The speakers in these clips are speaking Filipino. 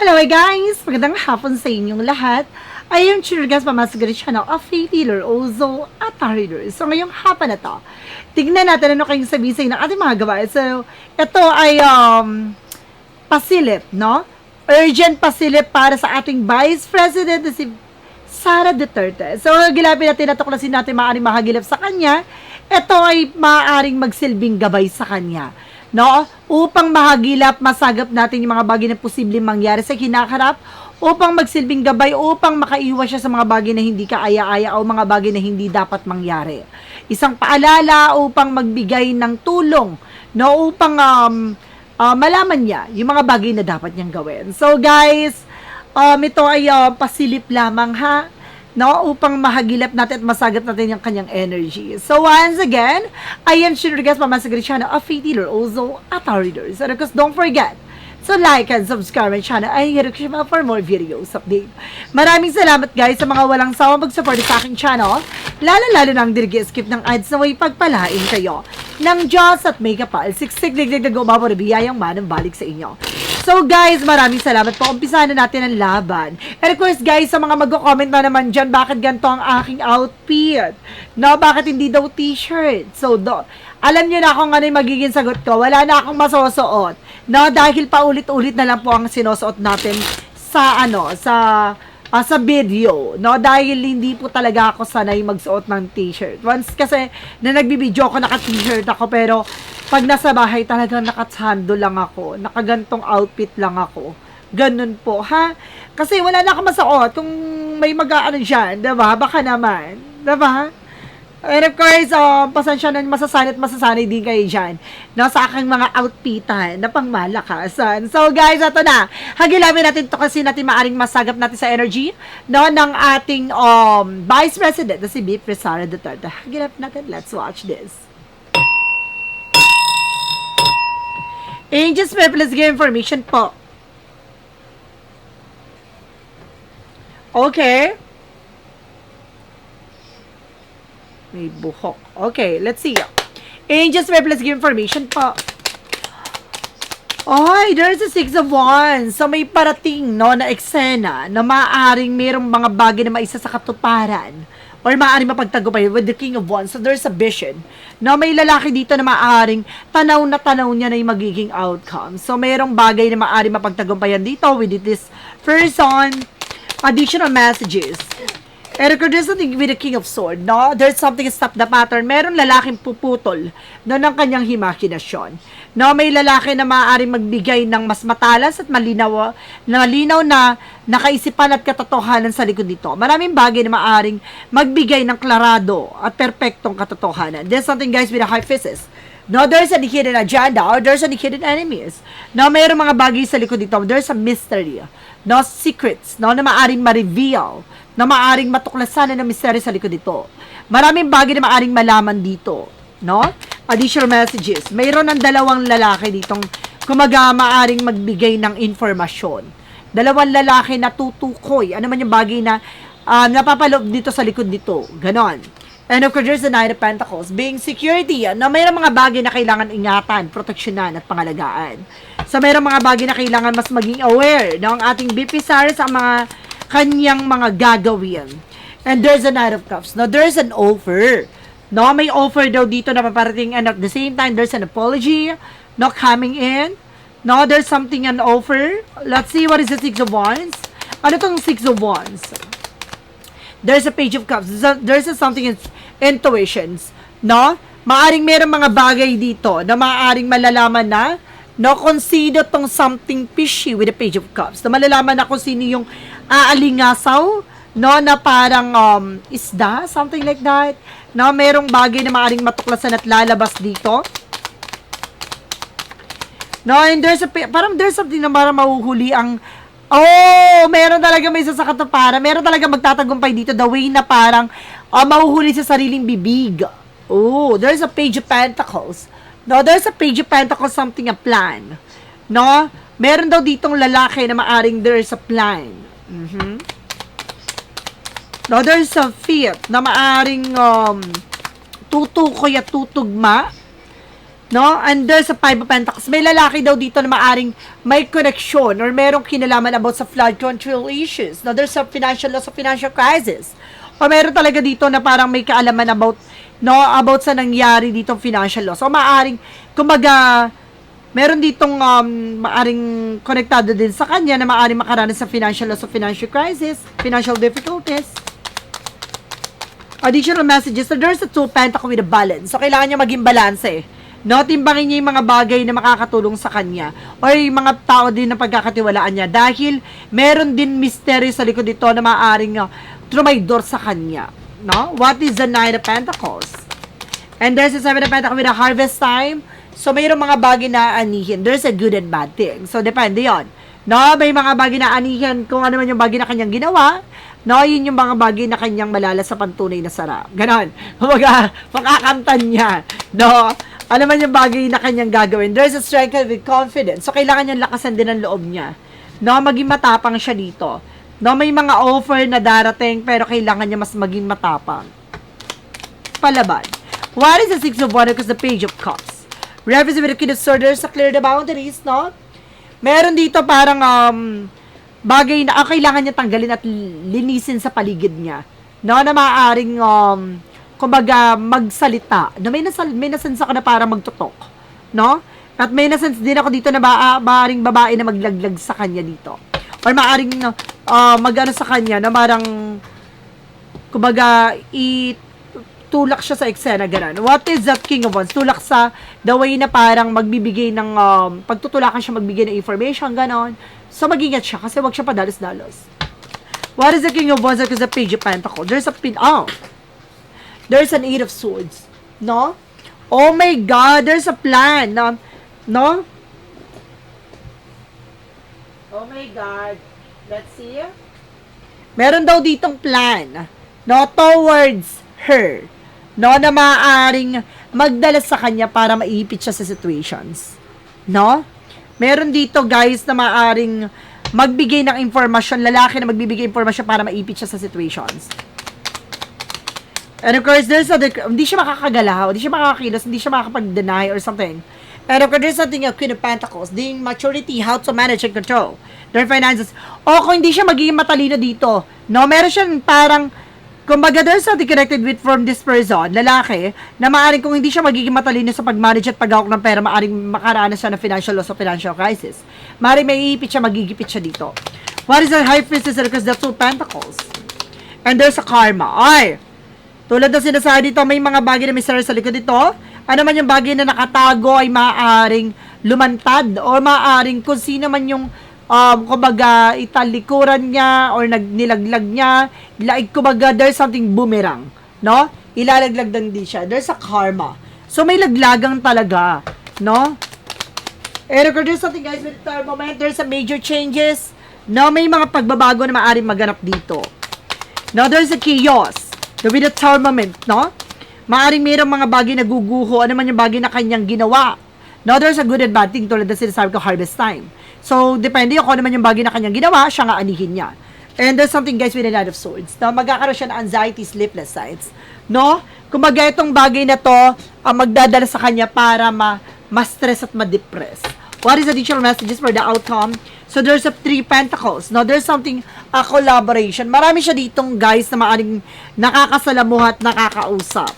Hello guys! Magandang hapon sa inyong lahat. Ayun, chirgas pamasagari siya ng Faith Healer, Ozo, at Reader. So ngayong hapon na to, tignan natin ano kayong sabihin ng ating mga gawain. So, ito ay pasilip, no? Urgent pasilip para sa ating Vice President na si Sara Duterte. So, gilapin natin, natuklasin natin maaaring mahagilap sa kanya. Ito ay maaaring magsilbing gabay sa kanya, no? Upang mahagilap, masagap natin yung mga bagay na posibleng mangyari sa kinakarap, upang magsilbing gabay, upang makaiwas siya sa mga bagay na hindi kaaya-aya o mga bagay na hindi dapat mangyari. Isang paalala upang magbigay ng tulong, no? Upang malaman niya yung mga bagay na dapat niyang gawin. So guys, ito ay pasilip lamang ha, no, upang mahagilap natin at masagap natin yung kanyang energy. So once again, ayan siya guys, pamasagari siya na Faith Healer, Ozo, at Reader. So because don't forget to like and subscribe my channel and hit the for more videos update. Maraming salamat guys sa mga walang sawang mag-support sa aking channel, lalo nang dirigi-skip ng ads na way pagpalain kayo ng Diyos at may kapal, siksik digdig umabot na biyayang manang balik sa inyo. So guys, maraming salamat po. Umpisahan na natin ang laban. And of course guys, sa mga mag-comment na naman dyan, bakit ganito ang aking outfit? No, bakit hindi daw t-shirt? So, alam nyo na kung ano yung magiging sagot ko. Wala na akong masusuot. No, dahil paulit-ulit na lang po ang sinusuot natin sa sa video, no? Dahil hindi po talaga ako sanay magsuot ng t-shirt. Once kasi na nagbibideo ako, naka-t-shirt ako, pero pag nasa bahay talagang nakatsando lang ako, nakagantong outfit lang ako. Ganun po, ha? Kasi wala na akong masuot. Kung may mag-aano dyan, diba? Baka naman, diba? And of course, pasensya na masasanay din kayo dyan, no, sa aking mga outfitan na pangmalakasan. So guys, ito na. Hagilapin natin to kasi natin maaring masagap natin sa energy, no, ng ating Vice President na si VP Sara Duterte. Hagilapin natin. Let's watch this. Angels, let's give information po. Okay. May buhok. Okay, let's see. Angels, let's give information po. Ay, there's a Six of Wands. So, may parating, no, na eksena na maaaring mayroong mga bagay na maisa sa katuparan or maaaring mapagtagumpay with the King of Wands. So, there's a vision. No, may lalaki dito na maaaring tanaw niya na yung magiging outcome. So, mayroong bagay na maaaring mapagtagumpayan dito with this person. Additional messages. And there's something with the King of Swords, no? There's something stop the pattern. Meron lalaking puputol, no, ng kanyang himakinasyon. No, may lalaki na maaaring magbigay ng mas matalas at malinaw na nakaisipan at katotohanan sa likod nito. Maraming bagay na maaaring magbigay ng klarado at perpektong katotohanan. There's something guys with the High Priestess. No, there's a hidden agenda or there's a hidden enemies. No, mayroong mga bagay sa likod nito. There's a mystery. No, secrets, no, na maaaring ma-reveal, na maaring matuklasan na misteryo sa likod dito. Maraming bagay na maaring malaman dito, no? Additional messages. Mayroon ng dalawang lalaki ditong kumaga maaring magbigay ng informasyon. Dalawang lalaki na tutukoy. Ano man yung bagay na napapaloob dito sa likod dito. Ganon. And of course, there's the Knight of Pentacles. Being security, na mayroong mga bagay na kailangan ingatan, proteksyonan, at pangalagaan. So, mayroong mga bagay na kailangan mas maging aware ng ating BP Sara sa mga kanyang mga gagawin. And there's a Knight of Cups. No, there's an offer. No, may offer daw dito na paparating, and at the same time, there's an apology, no, coming in. No, there's something, an offer. Let's see, what is the Six of Wands? Ano tong Six of Wands? There's a Page of Cups. There's a something in intuitions. No, maaring merong mga bagay dito na maaring malalaman na, no, consider tong something fishy with the Page of Cups. Na malalaman na kung sino yung aalingasaw, no, na parang isda, something like that. No, merong bagay na maaaring matuklasan at lalabas dito. No, and there's something na parang mahuhuli ang meron talaga may isa sa katuparan. Meron talaga magtatagumpay dito the way na parang mahuhuli sa sariling bibig. Oh, there's a Page of Pentacles. No, there's a Page of Pentacles, something, a plan. No, meron daw ditong lalaki na maaring there's a plan. No, there's a Fifth na maaring tutukoy at tutugma No? And there's a Five of Pentacles. May lalaki daw dito na maaring may connection or merong kinalaman about sa flood control issues. No? There's a financial loss, a financial crisis. O meron talaga dito na parang may kaalaman about, no, about sa nangyari dito financial loss. O maaring, kumbaga, meron ditong maaring konektado din sa kanya na maaring makaranas sa financial loss o financial crisis, financial difficulties. Additional messages. So there's a Two of Pentacles with a balance. So kailangan niya maging balance eh. No, timbangin niya yung mga bagay na makakatulong sa kanya or yung mga tao din na pagkakatiwalaan niya dahil meron din mystery sa likod dito na maaring trumaydor sa kanya. No? What is the Nine of Pentacles? And there's a Seven of Pentacles with a harvest time. So, mayroong mga bagay na anihin. There's a good and bad thing. So, depende yon. No, may mga bagay na anihin kung ano man yung bagay na kanyang ginawa. No, yun yung mga bagay na kanyang malala sa pantunay na sarap. Ganon. Makakamtan niya. No, ano man yung bagay na kanyang gagawin. There's a strength with confidence. So, kailangan niyang lakasan din ang loob niya. No, maging matapang siya dito. No, may mga offer na darating pero kailangan niya mas maging matapang. Palaban. What is the Six of Wands? Because the Page of Cups. Represent with the King of Swords, there's a clear the boundaries, no? Meron dito parang bagay na kailangan niya tanggalin at linisin sa paligid niya. No, na maaaring kumbaga magsalita. No, may nasense ako na parang magtutok, no? At may nasense din ako dito na maaaring babae na maglaglag sa kanya dito. Or maaaring magano sa kanya na parang kumbaga tulak siya sa eksena, gano'n. What is that King of Wands? Tulak sa the way na parang magbibigay ng, pagtutulakan siya magbigay ng information, gano'n. So, mag-ingat siya kasi wag siya padalos-dalos. What is the King of Wands? Because the Page of Pentacles. There's an Eight of Swords. No? Oh my God, there's a plan. No? Oh my God. Let's see. Meron daw ditong plan. No? Towards her. No, na maaaring magdala sa kanya para maipit siya sa situations. No? Meron dito, guys, na maaaring magbigay ng informasyon, lalaki na magbibigay informasyon para maipit siya sa situations. And of course, hindi siya makakagalaw, hindi siya makakakilos, hindi siya makakapag-deny or something. And of course, there's something of Queen of Pentacles, the maturity, how to manage and control their finances. O kung hindi siya magiging matalino dito, no, meron siyang parang kumbaga, there's something connected with from this person, lalaki, na maaaring kung hindi siya magiging matalino sa pag-manage at pag-hawak ng pera, maaaring makaranas siya ng financial loss o financial crisis. Maaaring may iipit siya, magigipit siya dito. What is the High Priestess? Because the Two Pentacles. And there's a karma. Ay! Tulad na sinasabi dito, may mga bagay na may sarili sa likod dito. Ano man yung bagay na nakatago ay maaaring lumantad o maaaring kung sino man yung kumbaga, italikuran niya or nilaglag niya, like, kumbaga, there's something boomerang, no? Ilalaglag din siya. There's a karma. So, may laglagang talaga, no? And there's something, guys, with the moment, there's a major changes, no? May mga pagbabago na maaaring maganap dito. No, there's a chaos. With the moment, no? Maaaring mayroong mga bagay na guguho, ano man yung bagay na kanyang ginawa. No, there's a good and bad thing tulad na sinasabi ko, harvest time. So, depende kung ano man yung bagay na kanyang ginawa, siya nga anihin niya. And there's something, guys, with a Knight of Swords. No? Magkakaroon siya ng anxiety, sleepless nights. No? Kumbaga, itong bagay na to, magdadala sa kanya para ma-stress at ma-depress. What is additional messages for the outcome? So, there's a Three Pentacles. No? There's something, a collaboration. Marami siya ditong, guys, na maaring nakakasalamuha at nakakausap.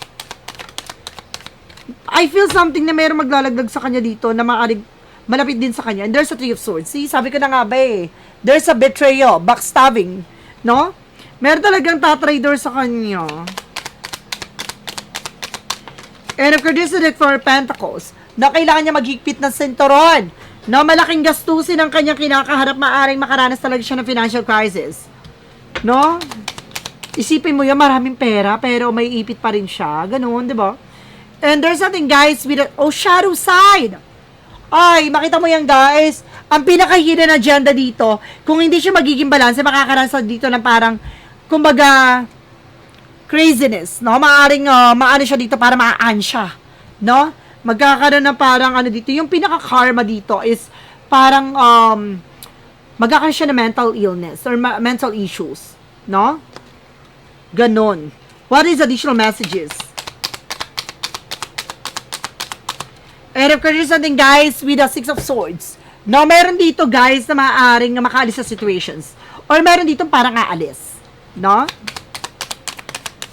I feel something na mayroong maglalagdag sa kanya dito na maaring malapit din sa kanya. And there's a Three of Swords. See, sabi ko na nga ba eh. There's a betrayal, backstabbing. No? Meron talagang tatrader sa kanya. And of course, there's a Four of Pentacles. Na kailangan niya maghigpit ng sentoron. No? Malaking gastusin ang kanyang kinakaharap. Maaring makaranas talaga siya ng financial crisis. No? Isipin mo yan, maraming pera, pero may ipit pa rin siya. Ganun, di ba? And there's something, guys, with a shadow side. Ay, makita mo yan, guys. Ang pinaka-hidden agenda dito, kung hindi siya magiging balance, makakaranas dito ng parang, kumbaga, craziness, no? Maaring, maano siya dito para maan siya, no? Magkakaroon ng parang, ano dito, yung pinaka-karma dito is, parang, magkakaroon siya ng mental illness or mental issues, no? Ganon. What is additional messages? And of course, there's something guys with the Six of Swords. No, meron dito guys na maaaring na makaalis sa situations. Or meron dito parang aalis. No?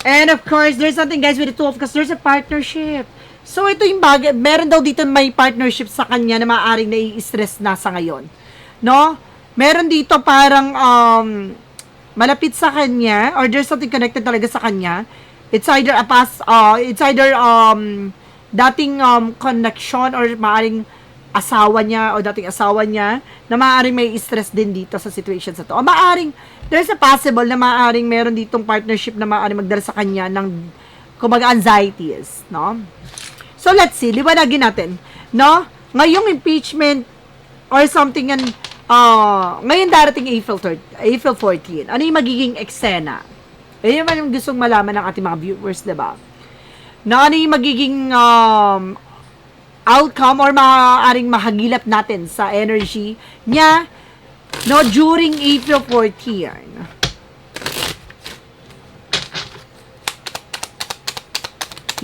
And of course, there's something guys with the Two of Cups. There's a partnership. So, ito yung bagay. Meron daw dito may partnership sa kanya na maaaring nai-stress na sa ngayon. No? Meron dito parang malapit sa kanya or there's something connected talaga sa kanya. It's either a past, dating connection or maaring asawa niya o dating asawa niya na maaring may stress din dito sa situations na to. O maaring, there's a possible na maaring meron ditong partnership na maaring magdala sa kanya ng kumbaga anxieties, no? So let's see, liwanagin natin, no? Ngayong impeachment or something yan, ngayon darating April 14, ano yung magiging eksena? Ayun naman yung gustong malaman ng ating mga viewers, diba? Na ano yung magiging outcome or maaaring mahagilap natin sa energy niya no during April 14.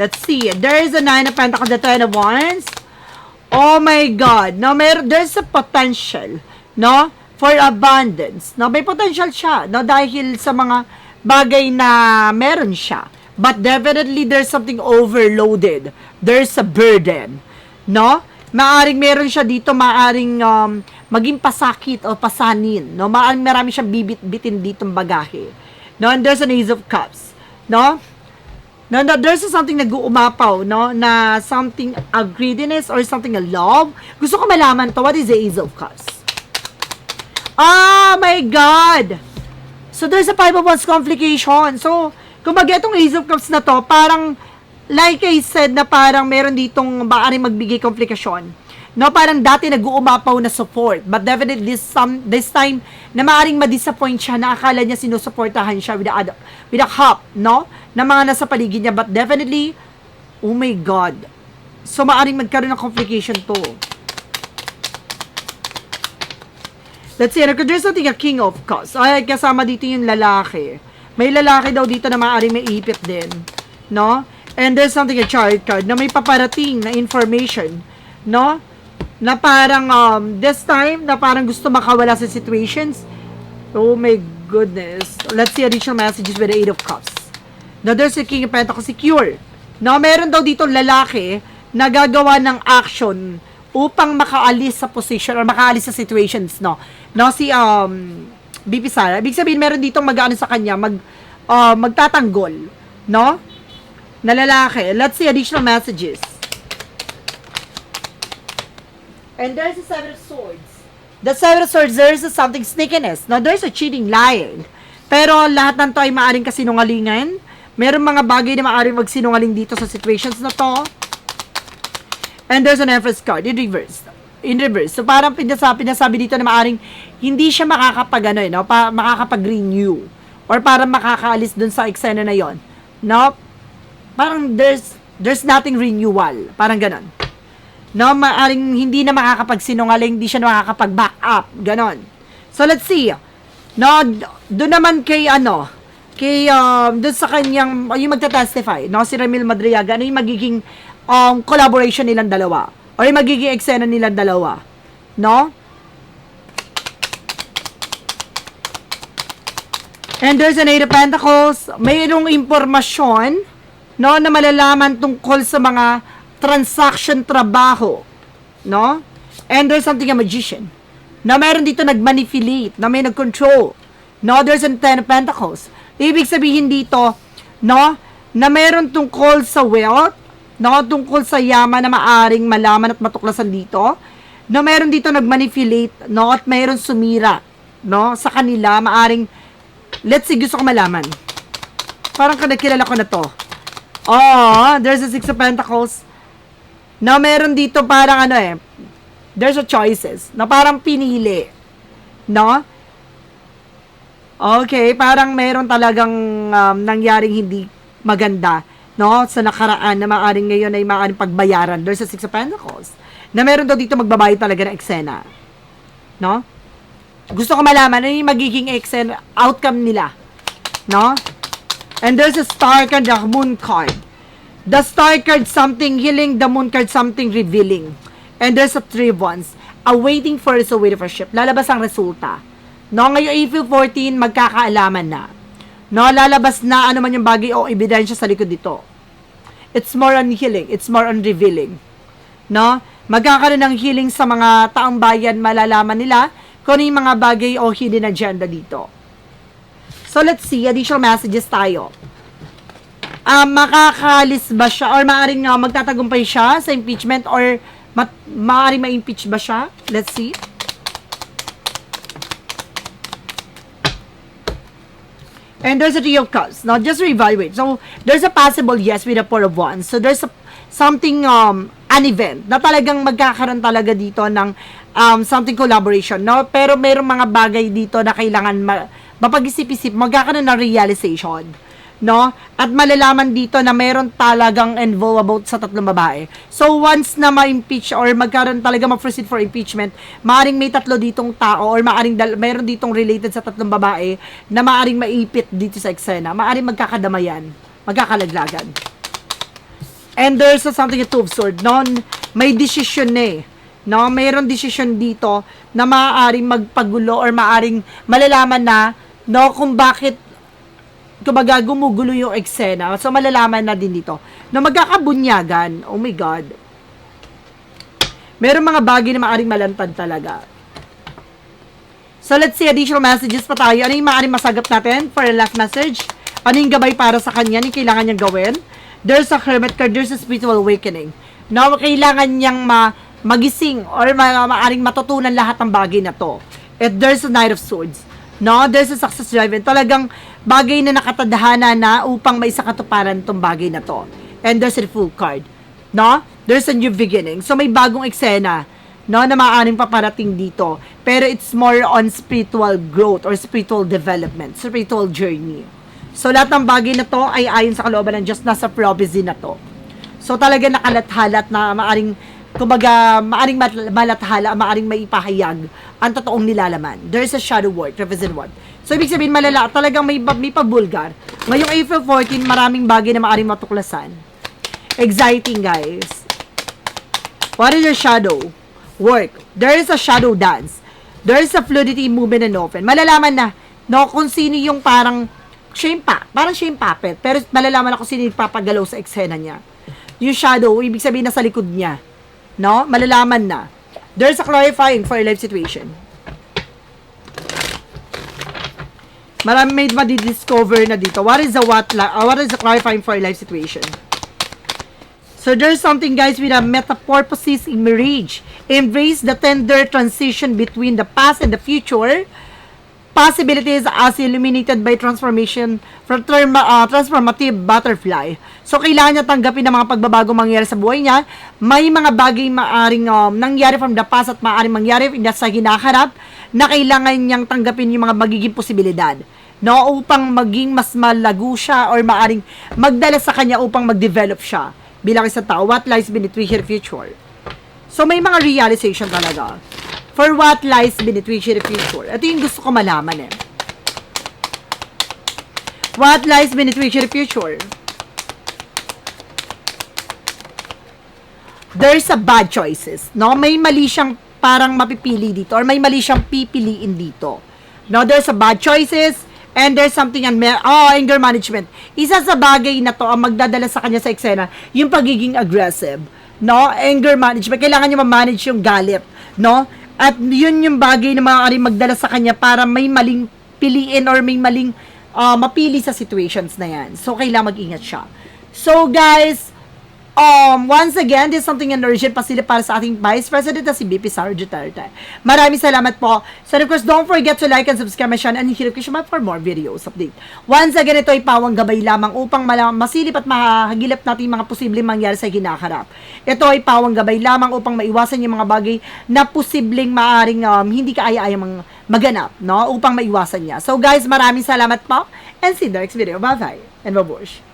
Let's see. There is a Nine of Pentacles, the Ten of Wands. Oh my God. No, there's a potential, no, for abundance. No, may potential siya, no, dahil sa mga bagay na meron siya. But definitely, there's something overloaded. There's a burden. No? Maaring meron siya dito, maaring maging pasakit o pasanin. No? Maaring marami siyang bibit-bitin ditong bagahe. No? And there's an Ace of Cups. No? No, there's something nag-uumapaw, no? Na something a greediness or something a love. Gusto ko malaman to. What is the Ace of Cups? Oh my God! So, there's a Five of Wands complication. So, kumbaga itong Ace of Cups na to, parang, like I said, na parang meron ditong maaring magbigay komplikasyon. No, parang dati nag-uumapaw na support. But definitely, this time, na maaring ma-disappoint siya, na akala niya sinusuportahan siya with a cup, no? Na mga nasa paligid niya. But definitely, oh my God. So, maaring magkaroon ng complication to. Let's see, there's something a King of Cups. Ay, kasama dito yung lalaki. May lalaki daw dito na maaaring may ipit din, no? And there's something a Chariot card na may paparating na information, no? Na parang this time na parang gusto makawala sa situations. Oh my goodness. Let's see additional messages with the Eight of Cups. Now there's a King of Pentacles secure. No, meron daw dito lalaki na gagawa ng action upang makaalis sa position or makaalis sa situations, no? No, si BP Sara. Ibig sabihin, meron ditong mag-ano sa kanya, magtatanggol, no? Na lalaki. Let's see additional messages. And there's a Seven of Swords. The Seven of Swords, there's something sneakiness. No, there's a cheating, lying. Pero lahat ng to ay maaaring kasinungalingan. Meron mga bagay na maaaring magsinungaling dito sa situations na to. And there's an Empress card in reverse. In reverse. So, parang pinasabi dito na maaring hindi siya makakapag-renew or parang makakaalis dun sa eksena na yon. No? Parang there's nothing renewal. Parang ganon. No? Maaring hindi na makakapagsinungaling, hindi siya makakapag-back up. Ganon. So, let's see. No? Doon naman kay doon sa kanyang, yung magta-testify, no? Si Ramil Madriaga, ano yung magiging collaboration nilang dalawa? O yung magiging eksena nilang dalawa. No? And there's an Eight of Pentacles. Mayroong impormasyon, no, na malalaman tungkol sa mga transaction trabaho. No? And there's something a Magician. Na meron dito nag-manipulate, na may nag-control. No? There's a Ten of Pentacles. Ibig sabihin dito, no, na meron tungkol sa wealth, no, tungkol sa yaman na maaring malaman at matuklasan dito, no, meron dito nag-manipulate, no, at meron sumira, no, sa kanila, maaring, let's see, gusto ko malaman. Parang kilala ko na to. Oh, there's a Six of Pentacles, no, meron dito parang there's a choices, na parang pinili, no, okay, parang meron talagang nangyaring hindi maganda, no, sa nakaraan na maaring ngayon ay maaring pagbayaran. There's a Six of Pentacles na meron daw dito magbabayad talaga ng eksena, no? Gusto ko malaman ano yung magiging eksena outcome nila, no? And there's a Star card, the Moon card, The star card, something healing. The moon card, something revealing. And there's a 3 of wands. Awaiting for a waiting for ship. Lalabas ang resulta. No, ngayong April 14, magkakaalaman na. No, lalabas na ano man yung bagay o ebidensya sa likod dito. It's more on healing. It's more on revealing. No? Magkakaroon ng healing sa mga taong bayan, malalaman nila kung ano yung mga bagay o hidden agenda dito. So, let's see. Additional messages tayo. Makakalis ba siya or maaaring magtatagumpay siya sa impeachment or maaaring ma-impeach ba siya? Let's see. And there's a Three of Cups. Now, just reevaluate. So, there's a possible yes with a Four of Wands. So, there's something, an event na talagang magkakaroon talaga dito ng something collaboration, no? Pero mayroong mga bagay dito na kailangan mapag-isip-isip, magkakaroon ng realization, no? At malalaman dito na mayroon talagang involved about sa tatlong babae. So, once na ma-impeach or magkaroon talaga ma-proceed for impeachment, maaring may tatlo ditong tao or maaring mayroon ditong related sa tatlong babae na maaring maipit dito sa eksena. Maaring magkakadamayan, magkakalaglagan. And there's something a Two of Swords, no? May decision no? Mayroon decision dito na maaaring magpagulo or maaaring malalaman na, no, kung bakit kumbaga gumugulo yung eksena. So, malalaman na din dito. Na magkakabunyagan. Oh my God. Meron mga bagay na maaaring malantad talaga. So, let's see additional messages pa tayo. Ano yung maaaring masagap natin for a last message? Ano yung gabay para sa kanya? Ano yung kailangan niyang gawin? There's a Hermit card. There's a spiritual awakening. Na kailangan niyang magising or maaaring matutunan lahat ng bagay na to. At there's a Knight of Swords. No, there's a success driven. Talagang bagay na nakatadhana na upang may sakatuparan tong bagay na to. And there's a Fool card. No? There's a new beginning. So may bagong eksena, no, na maaaring paparating dito. Pero it's more on spiritual growth or spiritual development, spiritual journey. So lahat ng bagay na to ay ayon sa kalooban ng Diyos, nasa prophecy na to. So talaga nakalathalat na maaring kumbaga, maaring malathala, maaring maipahayag ang totoong nilalaman. There's a shadow word, represent what? So, ibig sabihin, malala, talagang may pabulgar. Ngayong April 14, maraming bagay na maaring matuklasan. Exciting, guys. What is your shadow? Work. There is a shadow dance. There is a fluidity, movement, and open. Malalaman na, no, kung sino yung parang parang siya yung puppet, pero malalaman na kung sino yung papagalaw sa eksena niya. Yung shadow, ibig sabihin, nasa likod niya. No? Malalaman na. There's a clarifying for your life situation. Marami may madi-discover na dito. What is the clarifying for your life situation? So there's something, guys, with a metamorphosis in marriage. Embrace the tender transition between the past and the future. Possibilities as illuminated by transformation from transformative butterfly. So, kailangan niya tanggapin ang mga pagbabago mangyari sa buhay niya. May mga bagay maaring nangyari from the past at maaring mangyari sa hinaharap na kailangan niyang tanggapin yung mga magiging posibilidad. No, upang maging mas malago siya or maaring magdala sa kanya upang mag-develop siya bilang isang tao. What lies beneath your future? So, may mga realization talaga. For what lies beneath your future? Ito yung gusto ko malaman eh. What lies beneath your future? There's a bad choices. No? May mali siyang parang mapipili dito or may mali siyang pipiliin dito. No? There's a bad choices and there's something anger management. Isa sa bagay na to ang magdadala sa kanya sa eksena, yung pagiging aggressive. No? Anger management. Kailangan niya ma-manage yung galit. No? At yun yung bagay na maaaring magdala sa kanya para may maling piliin or may maling mapili sa situations na yan. So, kailangan mag-ingat siya. So, guys, once again, this is something an urgent pasilip para sa ating Vice President na si BP Sara Duterte. Maraming salamat po. So, of course, don't forget to like and subscribe my channel and hit the for more videos update. Once again, ito ay pawang gabay lamang upang masilip at mahagilap natin mga posibleng mangyari sa hinaharap. Ito ay pawang gabay lamang upang maiwasan yung mga bagay na posibleng maaring hindi kaaya-ayang maganap, no? Upang maiwasan niya. So, guys, maraming salamat po and see you in the next video. Bye-bye and babush.